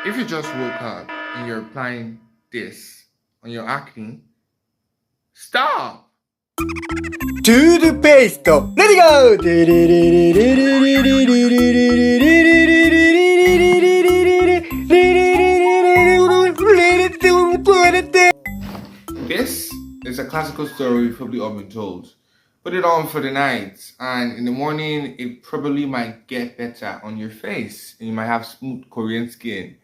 If you just woke up and you're applying this on your acne, stop! Toothpaste, let it go! This is a classical story you've probably all been told. Put it on for the night, and in the morning, it probably might get better on your face, and you might have smooth Korean skin.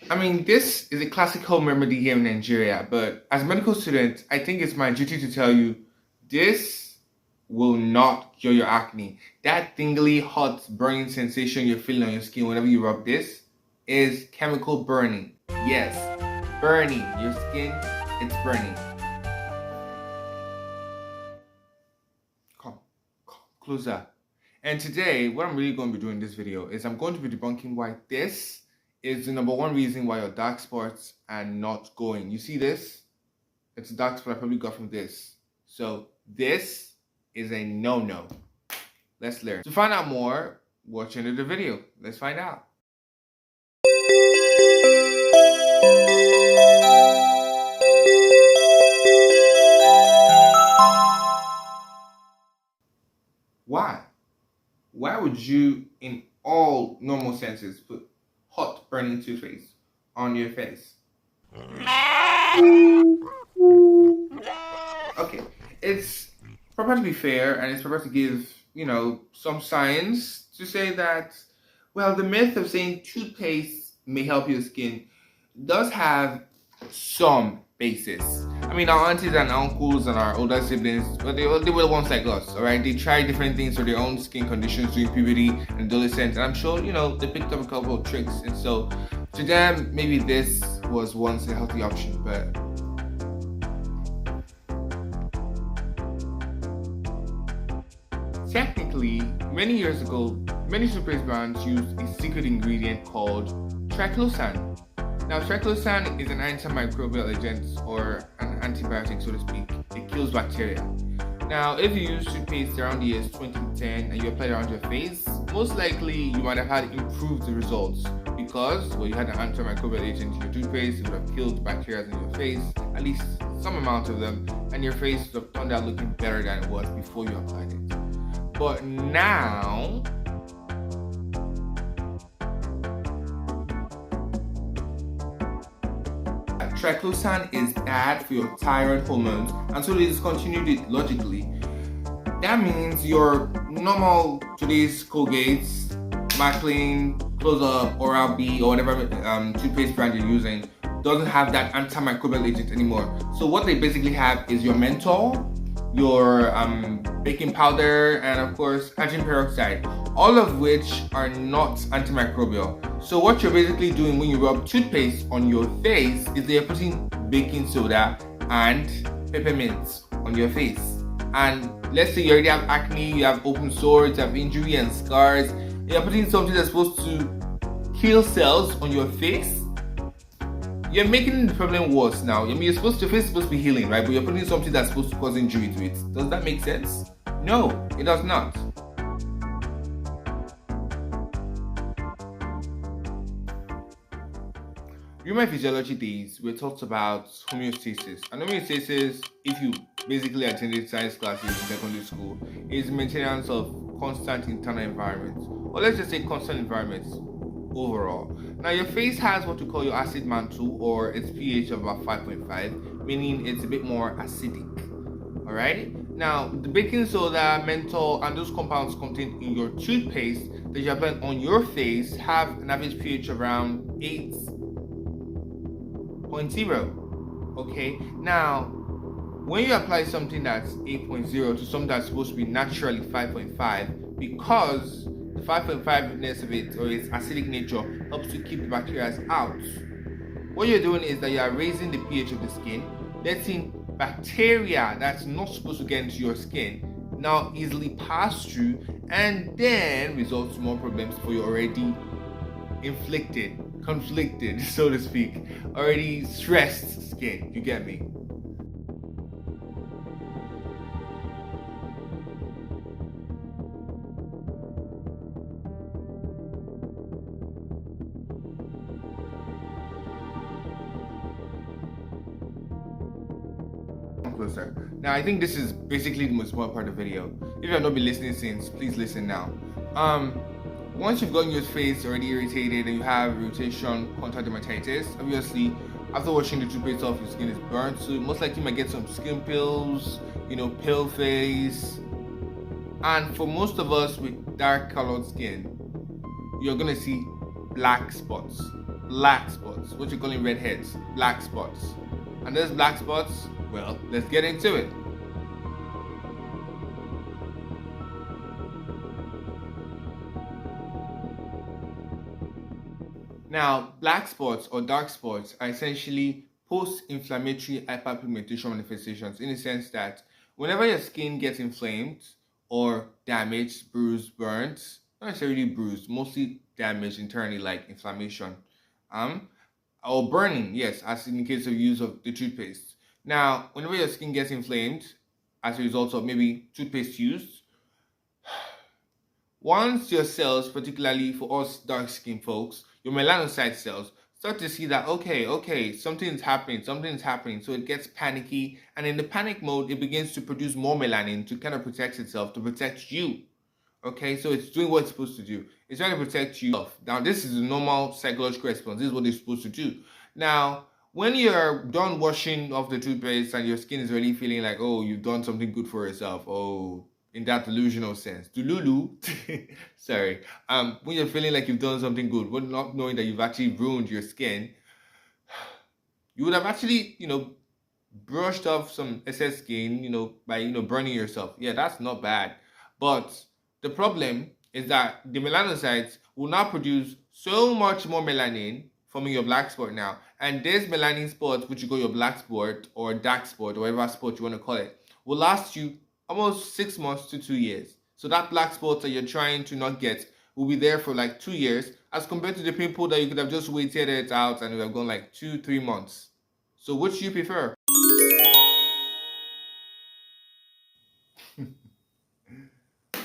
I mean, this is a classic home remedy here in Nigeria, but as a medical student, I think it's my duty to tell you this will not cure your acne. That tingly, hot, burning sensation you're feeling on your skin whenever you rub this is chemical burning. Yes, burning. Your skin, it's burning. Come closer. And today, what I'm really going to be doing in this video is I'm going to be debunking why this is the number one reason why your dark spots are not going. You see this? It's a dark spot I probably got from this. So this is a no-no. Let's learn. To find out more, watch into the video. Let's find out. Why? Why would you, in all normal senses, put hot burning toothpaste on your face? Okay, it's proper to be fair, and it's proper to give, some science to say that, well, the myth of saying toothpaste may help your skin does have some basis. I mean, our aunties and uncles and our older siblings, well, they were the ones like us, all right? They tried different things for their own skin conditions during puberty and adolescence, and I'm sure, they picked up a couple of tricks. And so, to them, maybe this was once a healthy option, but technically, many years ago, many toothpaste brands used a secret ingredient called triclosan. Now, triclosan is an antimicrobial agent, or an antibiotic, so to speak. It kills bacteria. Now, if you use toothpaste around the years 2010 and you apply it around your face, most likely you might have had improved results because, well, you had an antimicrobial agent in your toothpaste. It would have killed bacteria in your face, at least some amount of them, and your face would have turned out looking better than it was before you applied it. But now, triclosan is bad for your thyroid hormones, and so they discontinued it logically. That means your normal today's Colgate's, Maclean, Close-Up, Oral-B, or whatever toothpaste brand you're using doesn't have that antimicrobial agent anymore. So what they basically have is your menthol, your baking powder, and of course hydrogen peroxide, all of which are not antimicrobial. So what you're basically doing when you rub toothpaste on your face is that you're putting baking soda and peppermint on your face. And let's say you already have acne, you have open sores, you have injury and scars, you're putting something that's supposed to kill cells on your face. You're making the problem worse now. I mean, your face is supposed to be healing, right? But you're putting something that's supposed to cause injury to it. Does that make sense? No, it does not. During my physiology days, we talked about homeostasis. And homeostasis, if you basically attended science classes in secondary school, is maintenance of constant internal environments. Or let's just say constant environments overall. Now, your face has what we call your acid mantle, or its pH of about 5.5, meaning it's a bit more acidic. Alright? Now, the baking soda, menthol, and those compounds contained in your toothpaste that you apply on your face have an average pH of around 8.0. Okay? Now, when you apply something that's 8.0 to something that's supposed to be naturally 5.5, because the 5.5ness of it, or its acidic nature, helps to keep the bacteria out, what you're doing is that you are raising the pH of the skin, letting bacteria that's not supposed to get into your skin now easily pass through, and then results in more problems for your already conflicted, so to speak, already stressed skin. You get me? closer. Now, I think this is basically the most important part of the video. If you have not been listening since, please listen now. Once you've gotten your face already irritated and you have irritation, contact dermatitis, obviously, after washing the toothpaste off, your skin is burnt, so most likely you might get some skin pills, pale face. And for most of us with dark colored skin, you're gonna see black spots, what you're calling redheads, black spots. And those black spots, well, let's get into it. Now, black spots or dark spots are essentially post-inflammatory hyperpigmentation manifestations, in the sense that whenever your skin gets inflamed or damaged, bruised, burnt, not necessarily bruised, mostly damaged internally, like inflammation, or burning, yes, as in the case of use of the toothpaste. Now, whenever your skin gets inflamed as a result of maybe toothpaste use, once your cells, particularly for us dark skin folks, your melanocyte cells, start to see that, okay, something's happening, so it gets panicky, and in the panic mode, it begins to produce more melanin to kind of protect itself, to protect you. Okay, so it's doing what it's supposed to do. It's trying to protect you. Now, this is a normal psychological response. This is what it's supposed to do. Now, when you're done washing off the toothpaste and your skin is already feeling like, oh, you've done something good for yourself, oh, in that delusional sense, sorry, when you're feeling like you've done something good, but not knowing that you've actually ruined your skin, you would have actually, brushed off some excess skin, by, burning yourself. Yeah, that's not bad. But the problem is that the melanocytes will now produce so much more melanin, forming your black spot now. And this melanin spot, which you call your black spot or dark spot, or whatever spot you want to call it, will last you almost 6 months to 2 years. So that black spot that you're trying to not get will be there for like 2 years, as compared to the pimple that you could have just waited it out and it would have gone like 2-3 months. So which do you prefer?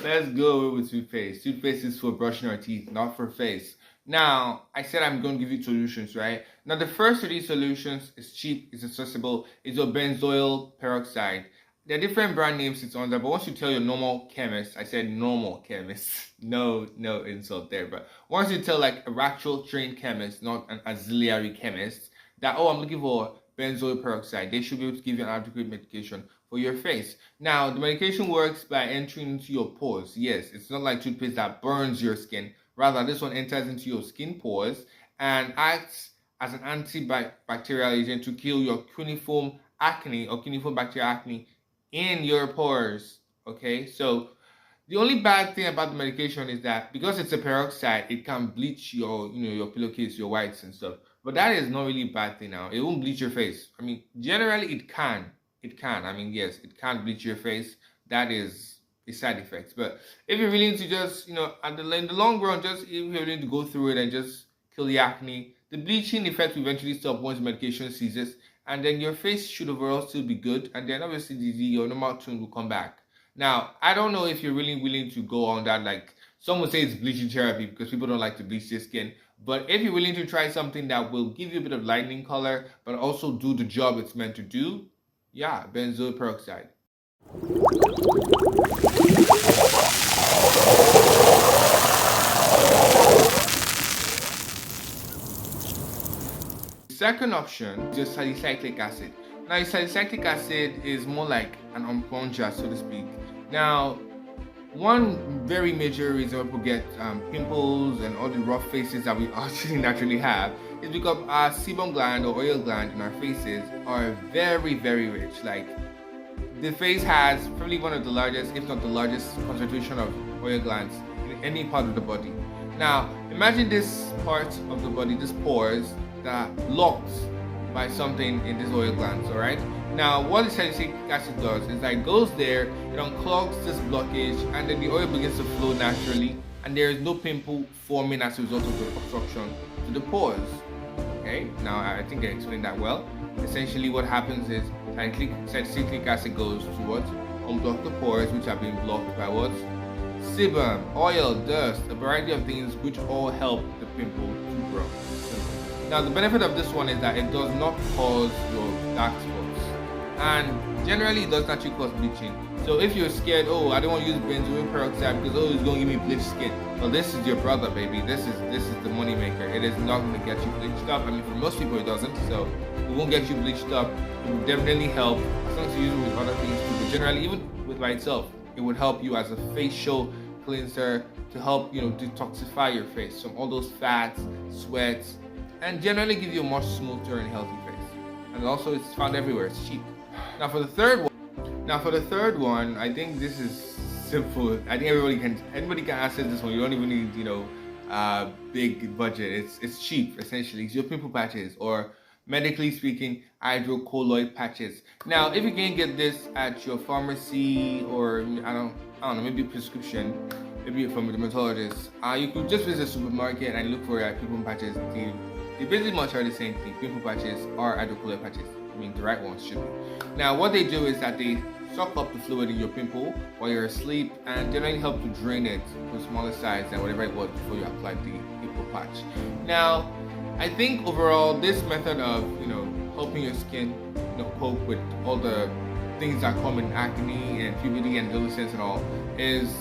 Let's go with toothpaste. Toothpaste is for brushing our teeth, not for face. Now, I said I'm going to give you solutions, right? Now, the first of these solutions is cheap, it's accessible, it's your benzoyl peroxide. There are different brand names it's under, but once you tell your normal chemist, I said normal chemist, no insult there, but once you tell like a actual trained chemist, not an auxiliary chemist, that, oh, I'm looking for benzoyl peroxide, they should be able to give you an adequate medication for your face. Now, the medication works by entering into your pores. Yes, it's not like toothpaste that burns your skin. Rather, this one enters into your skin pores and acts as an antibacterial agent to kill your cuneiform acne or cuneiform bacterial acne in your pores. Okay, so the only bad thing about the medication is that because it's a peroxide, it can bleach your your pillowcase, your whites and stuff. But that is not really a bad thing now. It won't bleach your face. I mean, generally it can. I mean, yes, it can bleach your face. That is a side effect. But if you're willing to just, in the long run, just if you're willing to go through it and just kill the acne, the bleaching effect will eventually stop once the medication ceases. And then your face should overall still be good. And then obviously your normal tone will come back. Now, I don't know if you're really willing to go on that. Like, some would say it's bleaching therapy because people don't like to bleach their skin. But if you're willing to try something that will give you a bit of lightening color, but also do the job it's meant to do, yeah, benzoyl peroxide. Second option is your salicylic acid. Now, your salicylic acid is more like an unplunger, so to speak. Now, one very major reason people get pimples and all the rough faces that we actually naturally have is because our sebum gland or oil gland in our faces are very, very rich. Like, the face has probably one of the largest, if not the largest, concentration of oil glands in any part of the body. Now, imagine this part of the body, this pores, that locked by something in these oil glands, all right? Now, what the salicylic acid does is that it goes there, it unclogs this blockage, and then the oil begins to flow naturally, and there is no pimple forming as a result of the obstruction to the pores. Okay, now I think I explained that well. Essentially, what happens is salicylic acid goes to what? Unblock the pores, which have been blocked by what? Sebum, oil, dust, a variety of things which all help the pimple to grow. Now, the benefit of this one is that it does not cause your dark spots. and generally it does naturally cause bleaching. So if you're scared, oh, I don't want to use benzoyl peroxide because oh, it's going to give me bleached skin. Well, this is your brother, baby. This is the money maker. It is not going to get you bleached up. I mean, for most people it doesn't, so it won't get you bleached up. It will definitely help as long as you use it with other things too. But generally, even with by itself, it would help you as a facial cleanser to help, you know, detoxify your face from all those fats, sweats, and generally give you a much smoother and healthy face. And also, it's found everywhere. It's cheap. Now for the third one, I think this is simple. I think anybody can access this one. You don't even need, you know, big budget. It's cheap essentially. It's your pimple patches, or medically speaking, hydrocolloid patches. Now, if you can get this at your pharmacy, or I don't know, maybe a prescription, maybe from a dermatologist, you could just visit a supermarket and look for pimple patches. They pretty much are the same thing. Pimple patches are hydrocolloid patches. I mean, the right ones should be. Now, what they do is that they suck up the fluid in your pimple while you're asleep and generally help to drain it to a smaller size than whatever it was before you applied the pimple patch. Now, I think overall this method of, you know, helping your skin, you know, cope with all the things that come in acne and puberty and adolescence and all is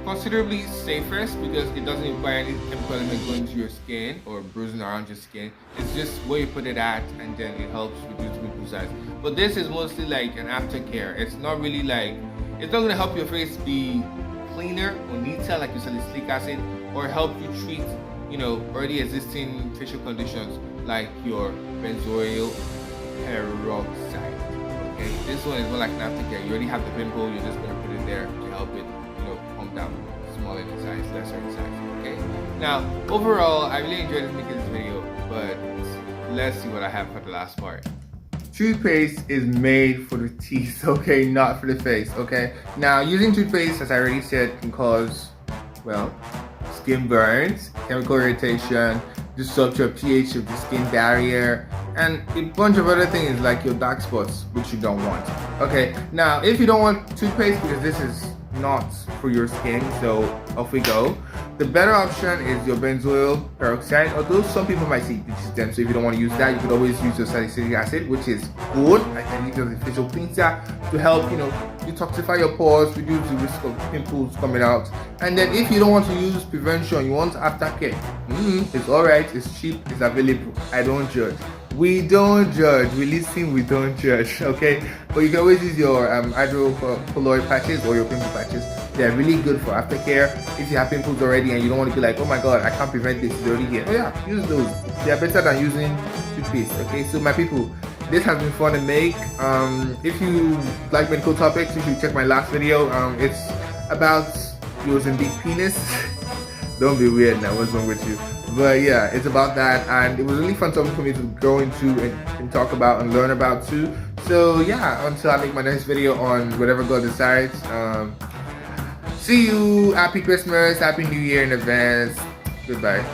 considerably safest because it doesn't require any chemical element going to your skin or bruising around your skin. It's just where you put it at, and then it helps reduce pimple size. But this is mostly like an aftercare. It's not really like, it's not going to help your face be cleaner or neater like you salicylic acid, or help you treat, you know, already existing facial conditions like your benzoyl peroxide. Okay, this one is more like an aftercare. You already have the pimple, you're just going to put it there to help it, you know, calm down, smaller in size, lesser in size. Okay, now overall I really enjoyed making this video, but let's see what I have for the last part. Toothpaste is made for the teeth, okay, not for the face. Okay, now using toothpaste, as I already said, can cause, well, skin burns, chemical irritation, disrupt your pH of the skin barrier, and a bunch of other things like your dark spots, which you don't want. Okay, now if you don't want toothpaste, because this is not for your skin, so off we go. The better option is your benzoyl peroxide, although some people might say bleaches them, so if you don't want to use that, you could always use your salicylic acid, which is good. I can use it as a facial cleanser to help, you know, detoxify your pores, reduce the risk of pimples coming out. And then if you don't want to use prevention, you want aftercare, it's alright, it's cheap, it's available. I don't judge. We don't judge. We listen, we don't judge. Okay, but you can always use your hydrocolloid patches or your pimple patches. They're really good for aftercare. If you have pimples already and you don't want to be like, oh my god, I can't prevent this, it's already here. Oh yeah, use those. They are better than using toothpaste. Okay, so my people, this has been fun to make. If you like medical topics, you should check my last video. It's about using big penis. Don't be weird now, what's wrong with you? But yeah, it's about that, and it was really fun topic for me to go into and talk about and learn about too. So yeah, until I make my next video on whatever God decides. See you, happy Christmas, happy New Year in advance. Goodbye.